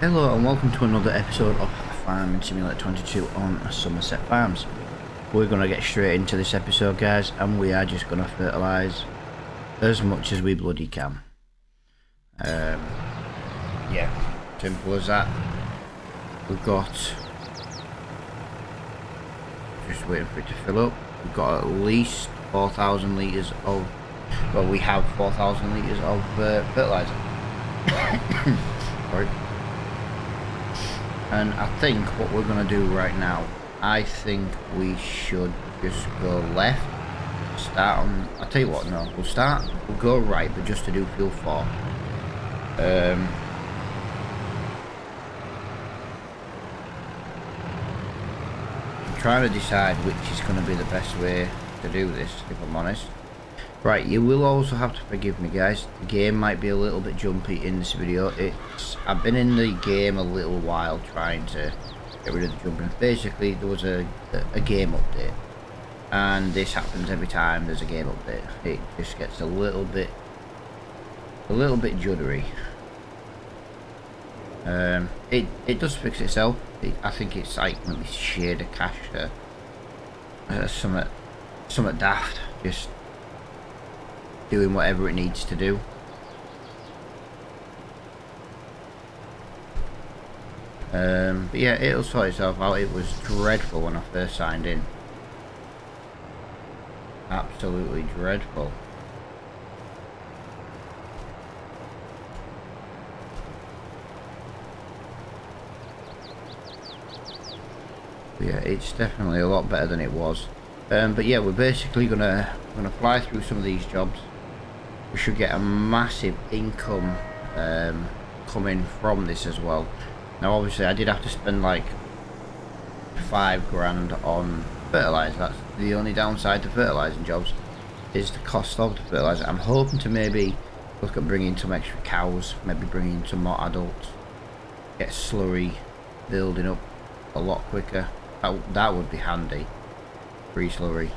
Hello and welcome to another episode of Farming Simulator 22 on Somerset Farms. We're going to get straight into this episode, guys, and we are just going to fertilise as much as we bloody can. Yeah, simple as that. We've got, just waiting for it to fill up, we've got at least 4,000 litres of, well, we have 4,000 litres of fertiliser. Sorry. And I think what we're going to do right now, I think we should just go left, start on, I'll tell you what, no, we'll go right, but just to do field 4. I'm trying to decide which is going to be the best way to do this, if I'm honest. Right, you will also have to forgive me, guys. The game might be a little bit jumpy in this video. I've been in the game a little while trying to get rid of the jumping. Basically, there was a game update, and this happens every time there's a game update. It just gets a little bit juddery. It does fix itself. I think it's like maybe shader cache something daft. Just doing whatever it needs to do. But yeah, it'll sort itself out. It was dreadful when I first signed in. Absolutely dreadful. But yeah, it's definitely a lot better than it was. But yeah, we're basically gonna fly through some of these jobs. We should get a massive income coming from this as well. Now obviously I did have to spend like 5 grand on fertiliser. That's the only downside to fertilising jobs, is the cost of the fertiliser. I'm hoping to maybe look at bringing some extra cows, maybe bringing some more adults, get slurry building up a lot quicker. That would be handy. Free slurry.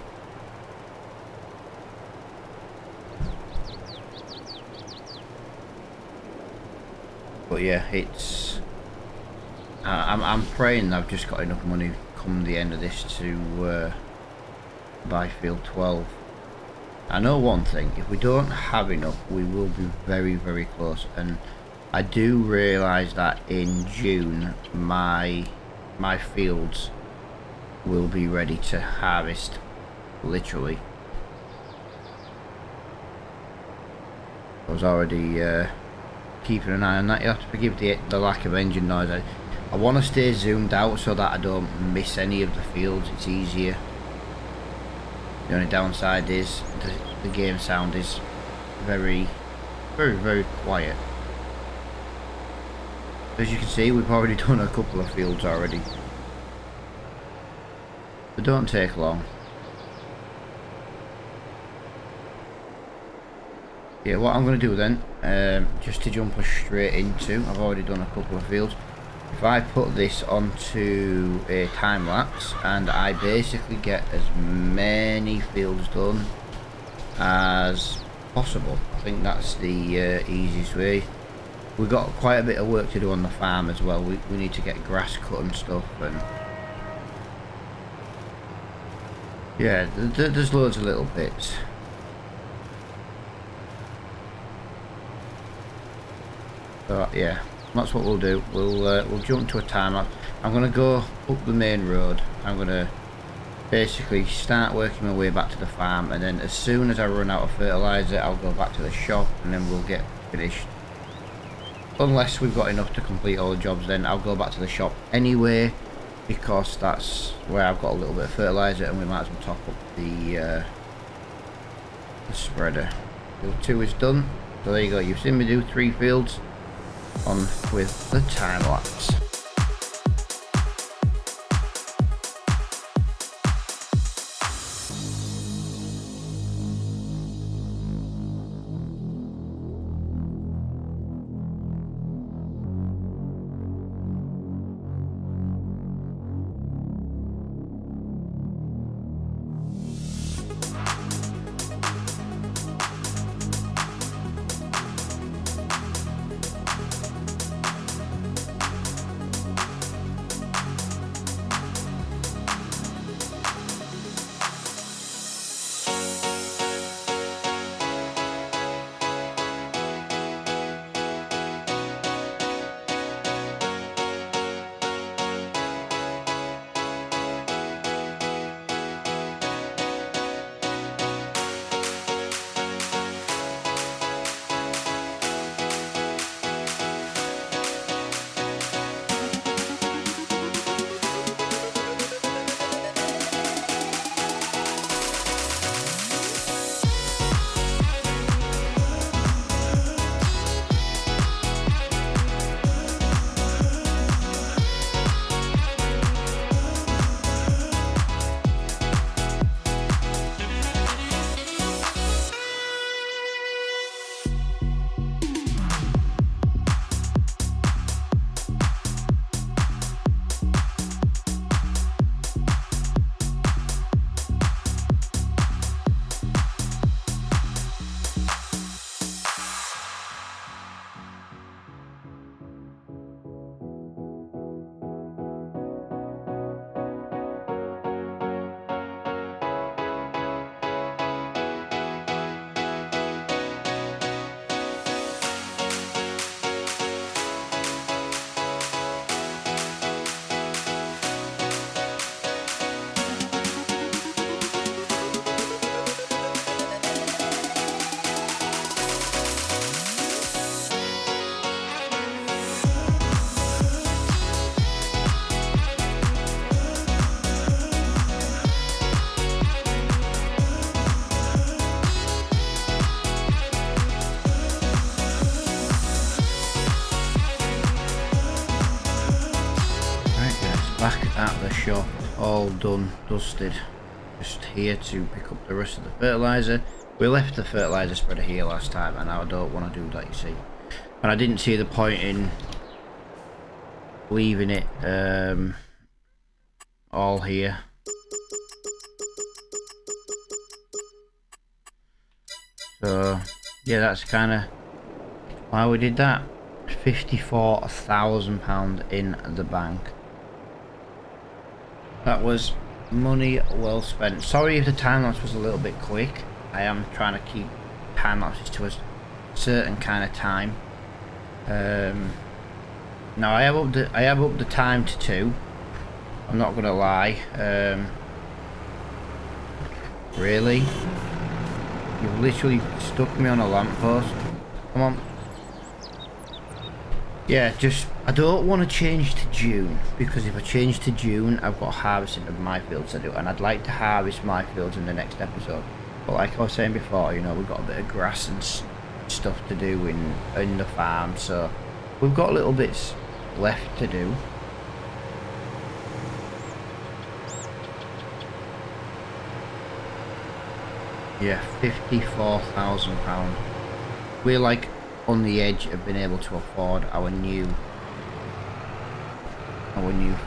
But yeah, it's I'm praying I've just got enough money come the end of this to buy field 12. I know one thing, if we don't have enough, we will be very, very close. And I do realise that in June my fields will be ready to harvest, literally. I was already keeping an eye on that. You have to forgive the lack of engine noise. I want to stay zoomed out so that I don't miss any of the fields. It's easier. The only downside is the game sound is very, very, very quiet. As you can see, we've already done a couple of fields already. They don't take long. Yeah, what I'm going to do then, just to jump us straight into, I've already done a couple of fields. If I put this onto a time lapse and I basically get as many fields done as possible, I think that's the easiest way. We've got quite a bit of work to do on the farm as well. We need to get grass cut and stuff, and yeah, there's loads of little bits. So yeah, that's what we'll do. We'll jump to a time lapse. I'm gonna go up the main road. I'm gonna basically start working my way back to the farm, and then as soon as I run out of fertiliser, I'll go back to the shop, and then we'll get finished. Unless we've got enough to complete all the jobs, then I'll go back to the shop anyway, because that's where I've got a little bit of fertiliser, and we might as well top up the spreader. Field 2 is done. So there you go. You've seen me do 3 fields on with the time lapse. back at the shop, all done, dusted. Just here to pick up the rest of the fertilizer. We left the fertilizer spreader here last time, and I don't want to do that, you see. And I didn't see the point in leaving it all here. So yeah, that's kind of why we did that. £54,000 in the bank. That was money well spent. Sorry if the time lapse was a little bit quick. I am trying to keep time lapses to a certain kind of time. Now I have upped the time to 2. I'm not gonna lie. Really? You've literally stuck me on a lamppost. Come on. Yeah, just I don't want to change to June, because if I change to June, I've got harvesting of my fields to do, and I'd like to harvest my fields in the next episode. But like I was saying before, you know, we've got a bit of grass and stuff to do in the farm, so we've got little bits left to do. Yeah, £54,000. We're like on the edge of being able to afford our new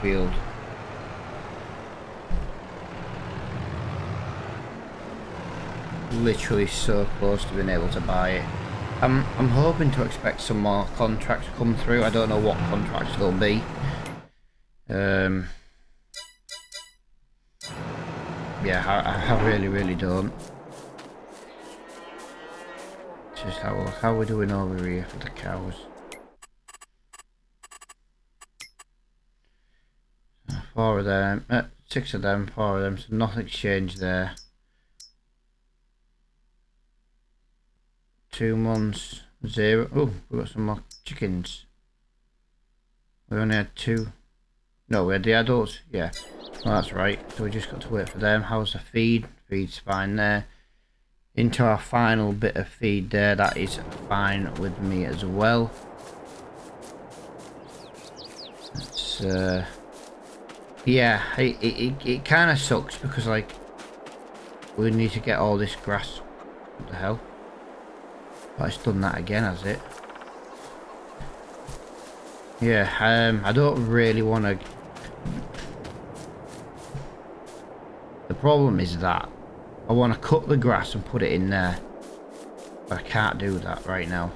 field. Literally so close to being able to buy it. I'm hoping to expect some more contracts to come through. I don't know what contracts they'll be. Yeah, I really don't. Just have a look. How are we doing over here for the cows? 4 of them, 6 of them, 4 of them, so nothing's changed there. 2 months, 0. Oh, we've got some more chickens. We only had 2. No, we had the adults. Yeah, well, that's right. So we just got to wait for them. How's the feed? Feed's fine there. Into our final bit of feed there. That is fine with me as well. It's yeah, it kind of sucks because like we need to get all this grass. What the hell? Oh, it's done that again, has it? Yeah, I don't really want to. The problem is that I want to cut the grass and put it in there, but I can't do that right now.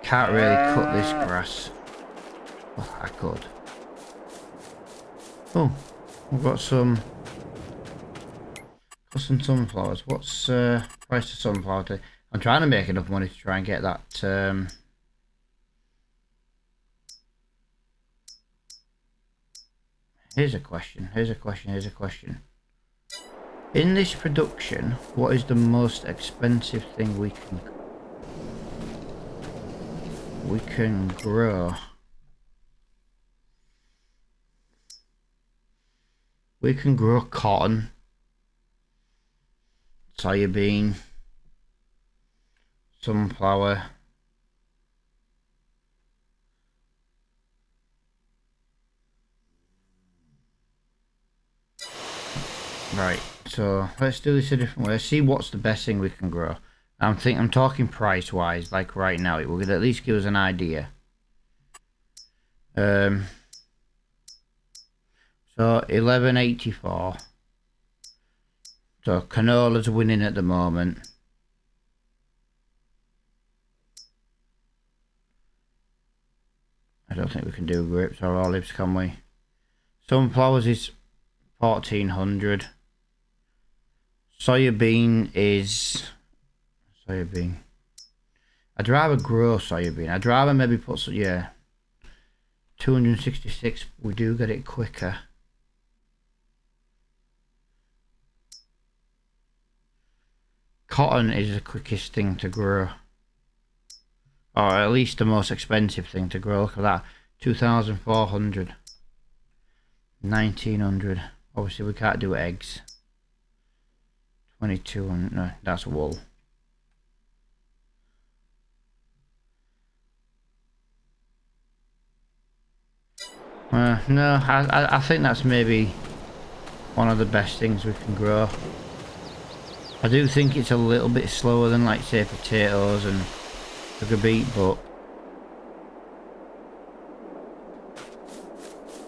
Can't really cut this grass. Oh, I could. Oh, we've got some sunflowers. What's price of sunflower today? I'm trying to make enough money to try and get that. Here's a question. In this production, what is the most expensive thing we can grow? We can grow cotton, soybean, sunflower. Right, so let's do this a different way. See what's the best thing we can grow. I'm talking price wise, like right now. It will at least give us an idea. So 11.84. So canola's winning at the moment. I don't think we can do grapes or olives, can we? Sunflowers is 1400. Soybean is soybean. I'd rather grow soybean. I'd rather maybe put some, yeah. 266. We do get it quicker. Cotton is the quickest thing to grow, or at least the most expensive thing to grow. Look at that, 2,400, 1,900. Obviously, we can't do eggs. 2,200. No, that's wool. No, I think that's maybe one of the best things we can grow. I do think it's a little bit slower than, like, say, potatoes and sugar beet, but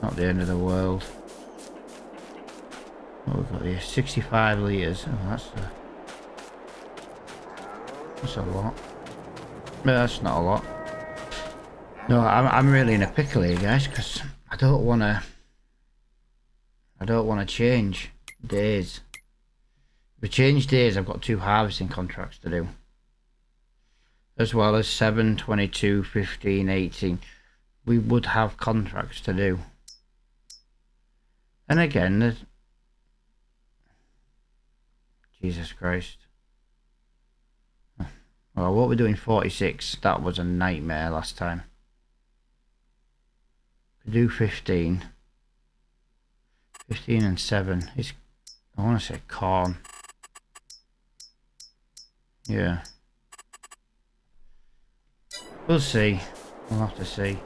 not the end of the world. What we've got here? 65 litres. Oh, that's a lot. No, that's not a lot. No, I'm really in a pickle here, guys, because I don't want to change days. If we change days, I've got 2 harvesting contracts to do, as well as 7, 22, 15, 18. We would have contracts to do. And again, there's... Jesus Christ. Well, what we're doing 46, that was a nightmare last time. Could do 15. 15 and 7. It's, I want to say corn. Yeah. We'll see. We'll have to see.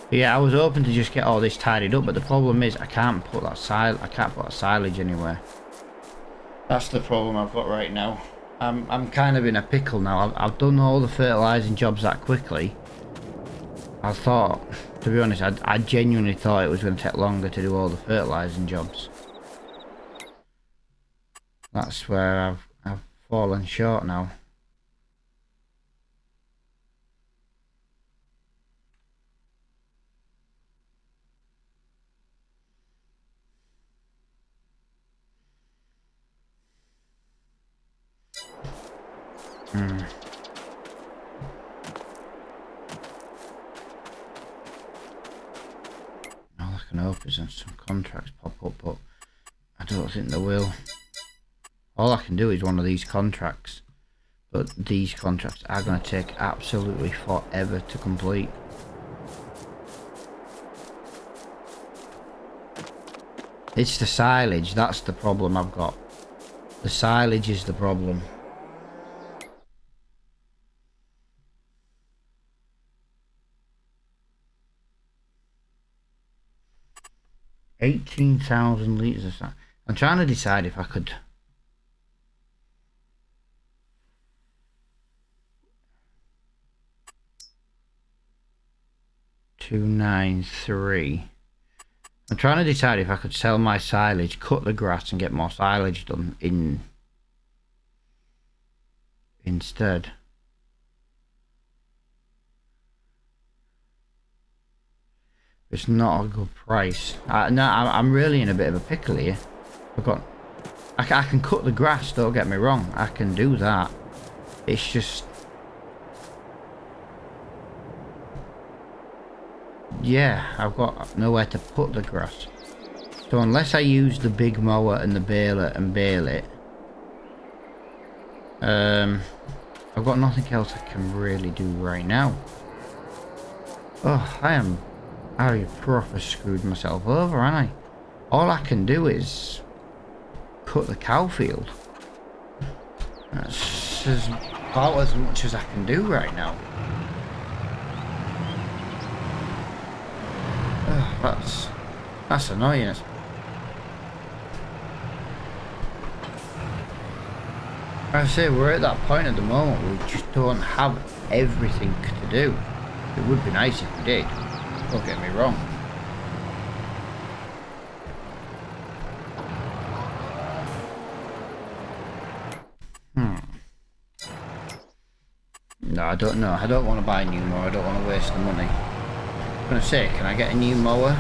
But yeah, I was hoping to just get all this tidied up, but the problem is I can't put that silage anywhere. That's the problem I've got right now. I'm kind of in a pickle now. I've done all the fertilising jobs that quickly. I thought, to be honest, I genuinely thought it was going to take longer to do all the fertilising jobs. That's where I've fallen short now. All I can hope is that some contracts pop up, but I don't think they will. All I can do is one of these contracts, but these contracts are going to take absolutely forever to complete. It's the silage, that's the problem I've got. The silage is the problem. $18,000 litres of that. I'm trying to decide if I could... 293. I'm trying to decide if I could sell my silage, cut the grass and get more silage done instead. It's not a good price. No, I'm really in a bit of a pickle here. I can cut the grass, don't get me wrong. I can do that. It's just... yeah, I've got nowhere to put the grass. So unless I use the big mower and the baler and bale it, I've got nothing else I can really do right now. Oh, I proper screwed myself over, haven't I? All I can do is cut the cow field. That's about as much as I can do right now. Oh, that's annoying. I say we're at that point at the moment we just don't have everything to do. It would be nice if we did. Don't get me wrong. No, I don't know. I don't want to buy a new mower. I don't want to waste the money. I'm going to say, can I get a new mower?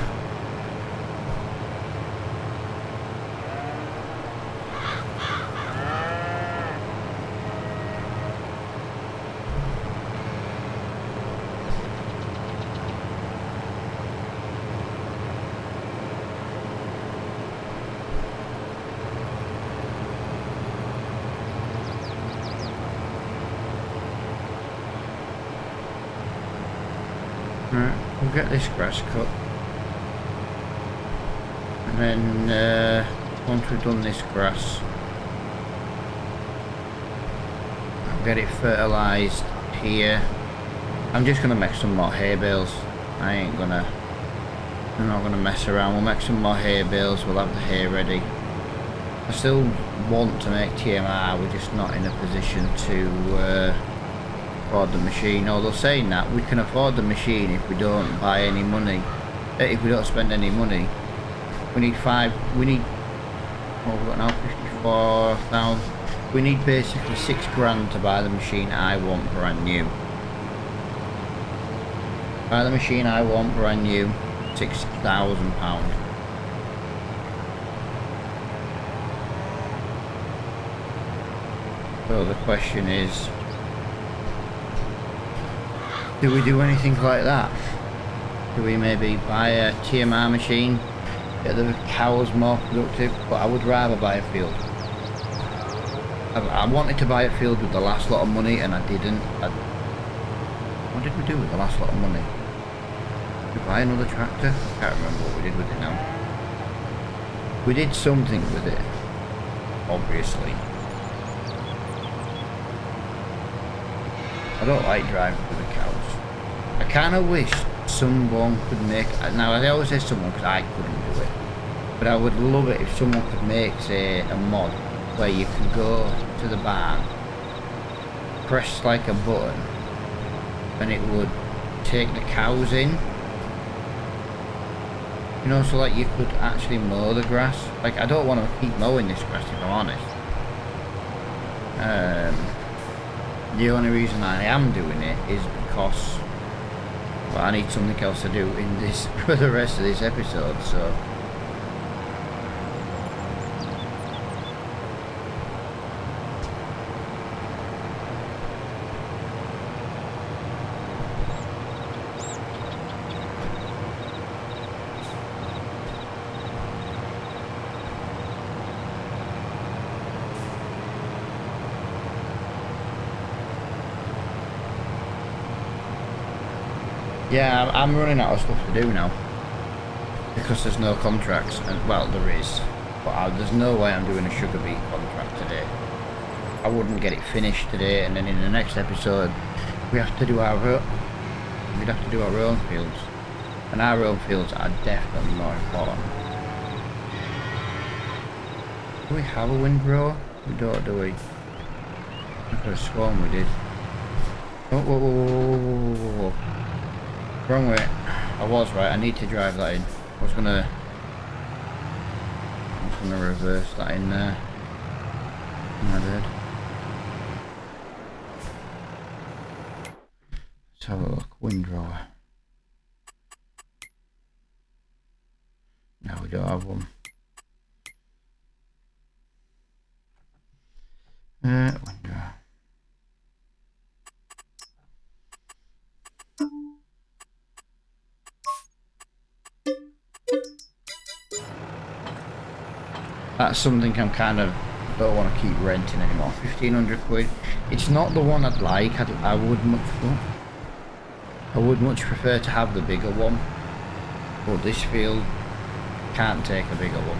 Right, we'll get this grass cut, and then once we've done this grass, I'll get it fertilised here. I'm just gonna make some more hay bales. I ain't gonna We're not going to mess around. We'll make some more hay bales. We'll have the hay ready. I still want to make TMR. We're just not in a position to afford the machine. Although saying that, we can afford the machine if we don't buy any money. If we don't spend any money. We need what have we got now? 54,000. We need basically £6 to buy the machine I want brand new. Buy the machine I want brand new, £6,000. So the question is, do we do anything like that? Do we maybe buy a TMR machine, get the cows more productive? But I would rather buy a field. I wanted to buy a field with the last lot of money and I didn't. What did we do with the last lot of money? Did we buy another tractor? I can't remember what we did with it now. We did something with it, obviously. I don't like driving for the cows. I kind of wish someone could make... Now, I always say someone because I couldn't do it. But I would love it if someone could make, say, a mod where you could go to the barn, press like a button, and it would take the cows in. You know, so like you could actually mow the grass. Like, I don't want to keep mowing this grass if I'm honest. The only reason I am doing it is because, well, I need something else to do in this for the rest of this episode, so. Yeah, I'm running out of stuff to do now because there's no contracts, and well, there is, but there's no way I'm doing a sugar beet contract today. I wouldn't get it finished today, and then in the next episode we have to do our we'd have to do our own fields, and our own fields are definitely more important. Do we have a windrower? We don't, do we? I could have sworn we did. Oh, whoa, whoa, whoa, whoa, whoa, whoa. Wrong way. I was right. I need to drive that in. I was gonna reverse that in there. I did. Let's have a look. Windrower. No, we don't have one. Windrower. That's something I'm kind of don't want to keep renting anymore. 1,500 quid. It's not the one I'd like. I would much prefer to have the bigger one, but this field can't take a bigger one.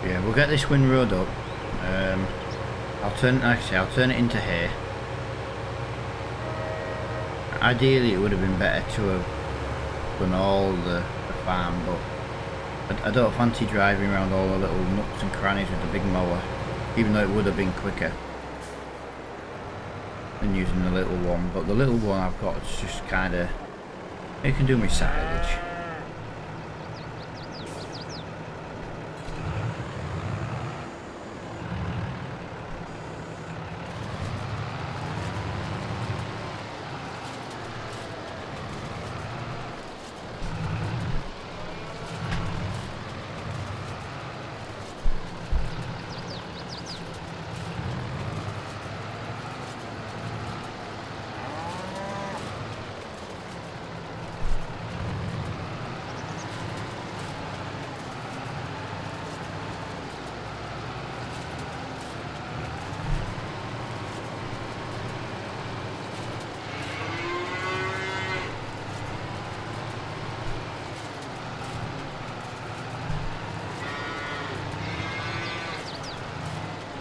Yeah, we'll get this windrow up. I'll turn it into hay. Ideally it would have been better to have done all the farm, but I don't fancy driving around all the little nooks and crannies with the big mower, even though it would have been quicker than using the little one. But the little one I've got is just kind of, it can do me silage.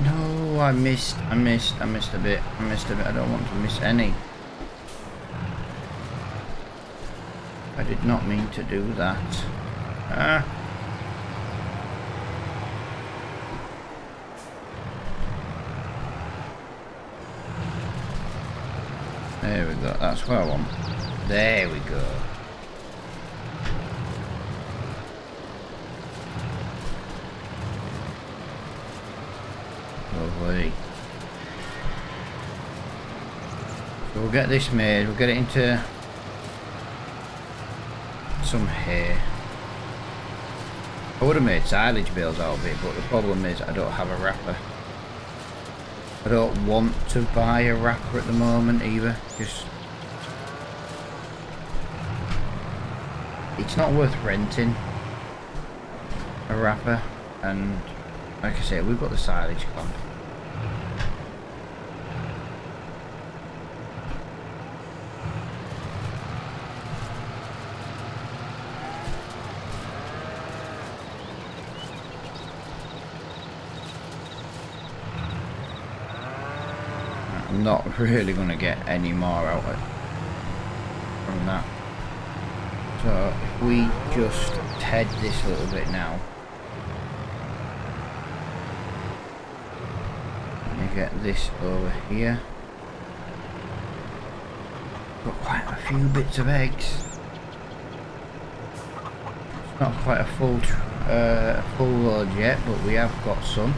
No, I missed a bit. I don't want to miss any. I did not mean to do that. Ah. There we go, that's what I want. There we go. Lovely. So we'll get this made, we'll get it into some hay. I would have made silage bales out of it, but the problem is I don't have a wrapper. I don't want to buy a wrapper at the moment either. Just it's not worth renting a wrapper, and like I say, we've got the silage clamp. I'm not really going to get any more out of it from that. So if we just head this a little bit now, you get this over here. Got quite a few bits of eggs. It's not quite a full load yet, but we have got some.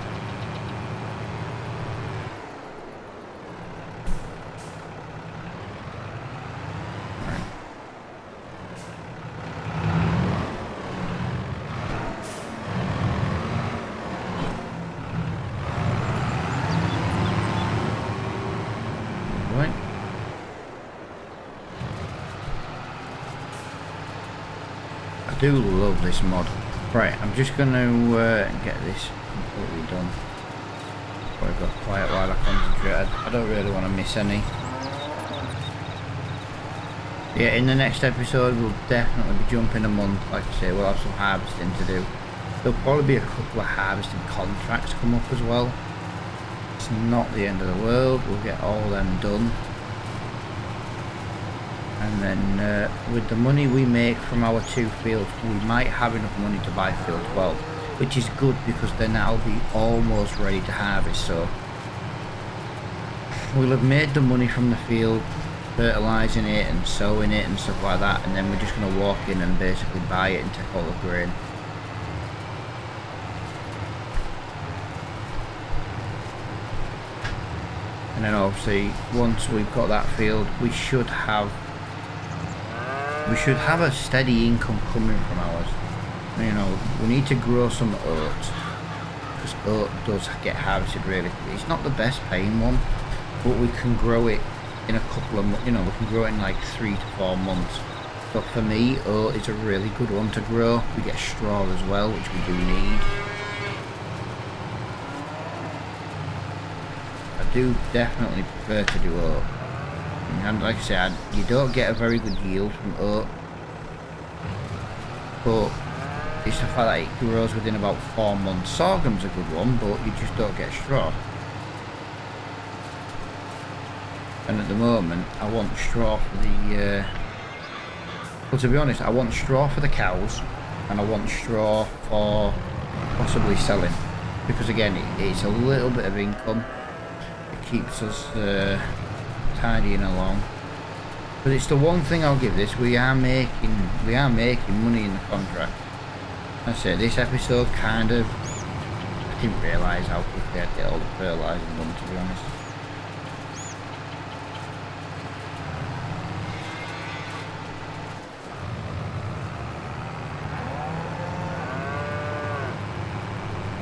I do love this mod. Right, I'm just going to get this completely done. I've got quiet while I concentrate. I don't really want to miss any. Yeah, in the next episode we'll definitely be jumping a month. Like I say, we'll have some harvesting to do. There'll probably be a couple of harvesting contracts come up as well. It's not the end of the world. We'll get all them done. And then with the money we make from our 2 fields, we might have enough money to buy field 12, which is good because then that'll be almost ready to harvest. So we'll have made the money from the field, fertilising it and sowing it and stuff like that, and then we're just going to walk in and basically buy it and take all the grain. And then obviously once we've got that field, we should have a steady income coming from ours. You know, we need to grow some oats because oat does get harvested really quickly. It's not the best paying one, but we can grow it in a couple of months. You know, we can grow it in like 3 to 4 months. So for me, oat is a really good one to grow. We get straw as well, which we do need. I do definitely prefer to do oat. And like I said, you don't get a very good yield from oat, but it's the fact that it grows within about 4 months. Sorghum's a good one, but you just don't get straw. And at the moment, I want straw for the... well, to be honest, I want straw for the cows, and I want straw for possibly selling. Because again, it's a little bit of income. It keeps us... tidying along, but it's the one thing I'll give this: we are making money in the contract. I say this episode kind of, I didn't realise how quickly I'd get all the fertilising done, to be honest.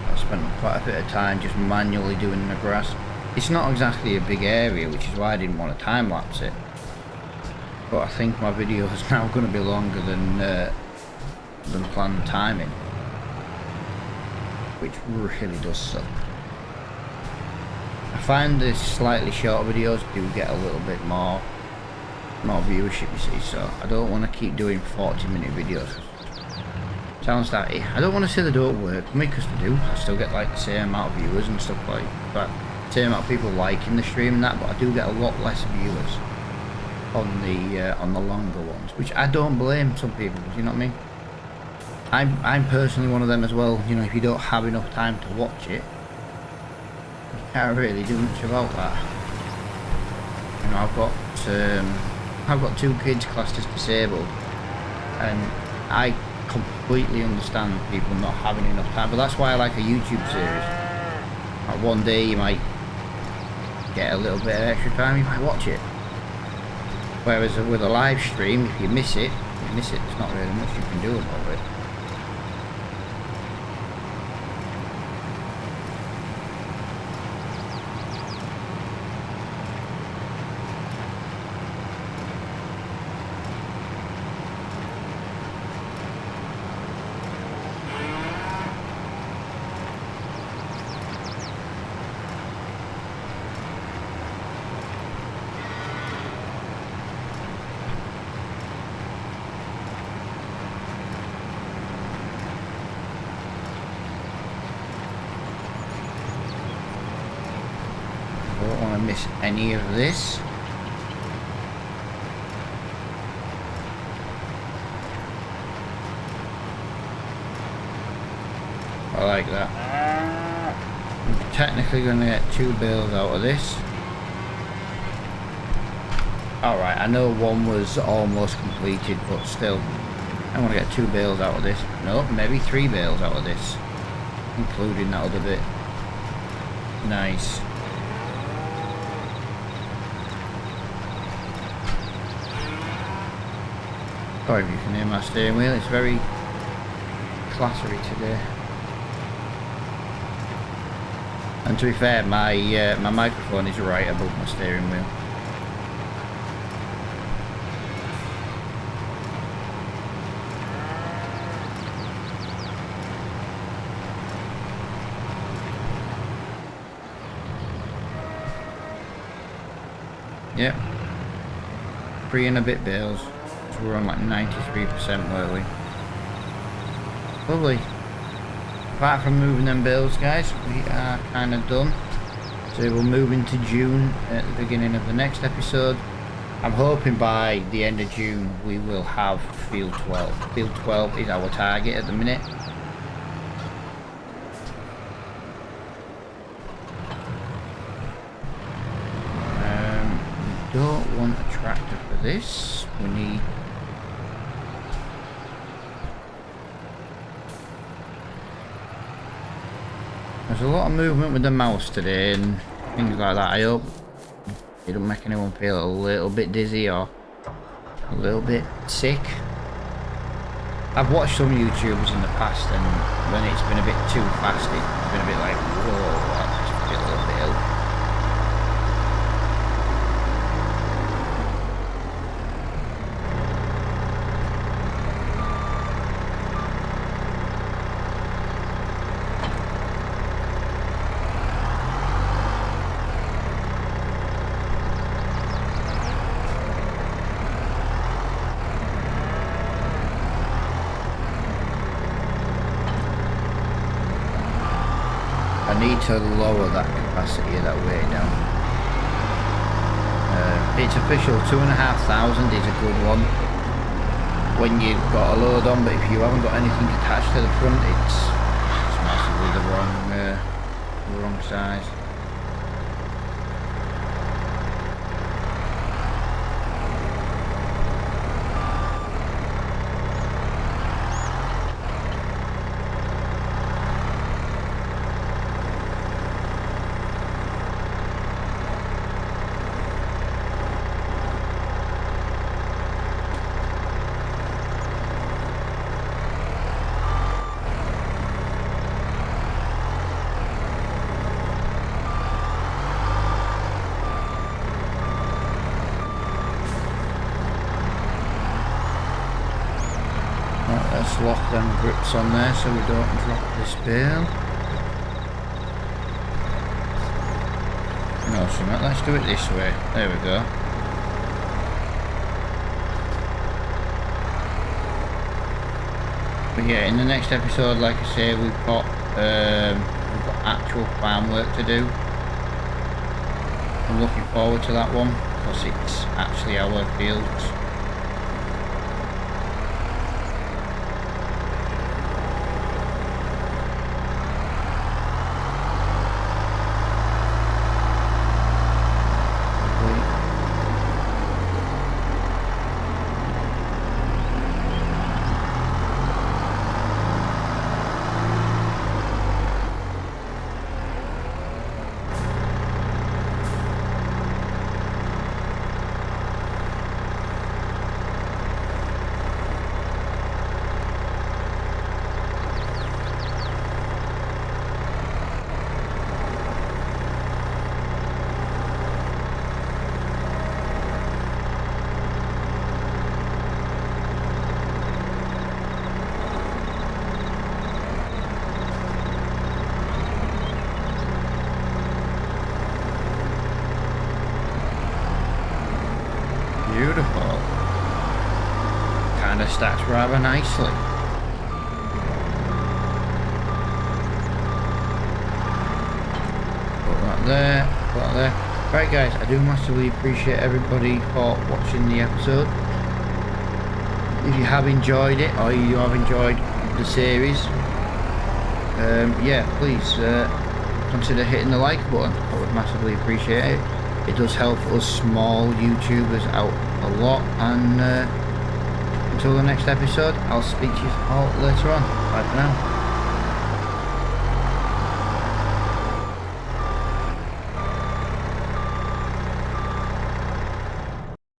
I spent quite a bit of time just manually doing the grass. It's not exactly a big area, which is why I didn't want to time-lapse it. But I think my video is now going to be longer than planned timing, which really does suck. I find the slightly shorter videos do get a little bit more viewership, you see, so I don't want to keep doing 40-minute videos. challenge that. I don't want to say they don't work for me, because they do. I still get like the same amount of viewers and stuff like that. Same amount of people liking the stream and that, but I do get a lot less viewers on the longer ones, which I don't blame some people. You know what I mean? I'm personally one of them as well. You know, if you don't have enough time to watch it, you can't really do much about that. You know, I've got 2 kids classed as disabled, and I completely understand people not having enough time. But that's why I like a YouTube series. Like one day you might get a little bit of extra time, you might watch it. Whereas with a live stream, if you miss it, you miss it. There's not really much you can do about it. I don't want to miss any of this. I like that. I'm technically going to get 2 bales out of this. Alright, I know one was almost completed, but still. I want to get 2 bales out of this. No, maybe 3 bales out of this, including that other bit. Nice. Sorry if you can hear my steering wheel, it's very clattery today. And to be fair, my microphone is right above my steering wheel. Yep. 3 and a bit bales. So we're on like 93%, weren't we? Lovely. Apart from moving them bales, guys, we are kind of done. So we'll move into June at the beginning of the next episode. I'm hoping by the end of June we will have Field 12. Field 12 is our target at the minute. We don't want a tractor for this. We need... There's a lot of movement with the mouse today and things like that. I hope it don't make anyone feel a little bit dizzy or a little bit sick. I've watched some YouTubers in the past, and when it's been a bit too fast, it's been a bit like, whoa, I just feel a little bit ill. I need to lower that capacity of that way down. It's official, 2,500 is a good one when you've got a load on, but if you haven't got anything attached to the front, it's massively the wrong size. Let's lock them grips on there so we don't drop this bale. No, something. Let's do it this way. There we go. But yeah, in the next episode, like I say, we've got actual farm work to do. I'm looking forward to that one because it's actually our fields. Beautiful. Kind of stacks rather nicely. Put that there, put that there. Right guys, I do massively appreciate everybody for watching the episode. If you have enjoyed it or you have enjoyed the series, yeah, please consider hitting the like button. I would massively appreciate it. It does help us small YouTubers out a lot, and until the next episode, I'll speak to you all later on. Bye for now.